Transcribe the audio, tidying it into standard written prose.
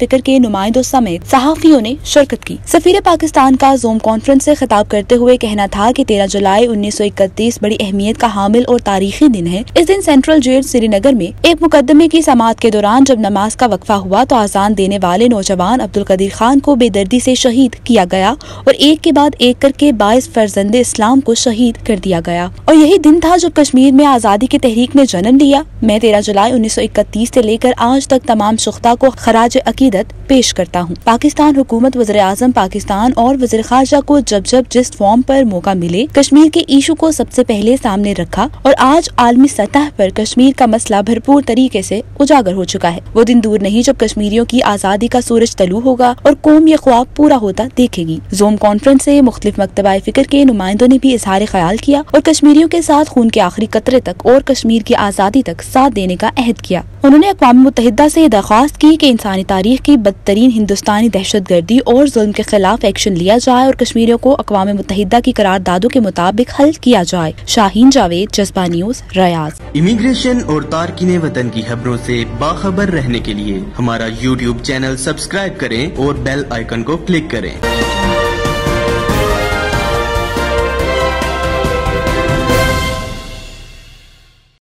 فکر کے نمائندوں سمیت صحافیوں نے شرکت کی۔ سفیر پاکستان کا زوم کانفرنس سے خطاب کرتے ہوئے کہنا تھا کہ 13 جولائی 1931 بڑی اہمیت کا حامل اور تاریخی دن ہے۔ اس دن سینٹرل جیل سری نگر میں ایک مقدمے کی سماعت کے دوران جب نماز کا وقفہ ہوا تو اذان دینے والے نوجوان عبدالقدیر خان کو بے دردی سے شہید کیا گیا اور ایک کے بعد ایک کر کے 22 فرزند اسلام کو شہید کر دیا گیا، اور یہی دن تھا جب کشمیر میں آزادی کی تحریک نے جنم لیا۔ میں 13 جولائی 1931 سے لے کر آج تک تمام شہداء کو خراج عقیدت پیش کرتا ہوں۔ پاکستان حکومت، وزیر اعظم پاکستان اور وزیر خارجہ کو جب جس فارم پر موقع ملے کشمیر کے ایشو کو سب سے پہلے سامنے رکھا، اور آج عالمی سطح پر کشمیر کا مسئلہ بھرپور طریقے سے اجاگر ہو چکا ہے۔ وہ دن دور نہیں جب کشمیریوں کی آزادی کا سورج طلوع ہوگا اور قوم یہ خواب پورا ہوتا دیکھے گی۔ زوم کانفرنس سے مختلف مکتبہ فکر کے نمائندوں نے بھی اظہار خیال کیا اور کشمیریوں کے ساتھ خون کے آخری قطرے تک اور کشمیر کی آزادی تک ساتھ دینے کا عہد کیا۔ انہوں نے اقوام متحدہ سے درخواست کی کہ انسانی تاریخ کی بدترین ہندوستانی دہشت گردی اور ظلم کے خلاف ایکشن لیا جائے اور کشمیریوں کو اقوام متحدہ کی قراردادوں کے مطابق حل کیا جائے۔ شاہین جاوید، جذبہ نیوز، ریاض۔ امیگریشن اور تارکین وطن کی خبروں سے باخبر رہنے کے لیے ہمارا YouTube چینل سبسکرائب کریں اور بیل آئیکن کو کلک کریں۔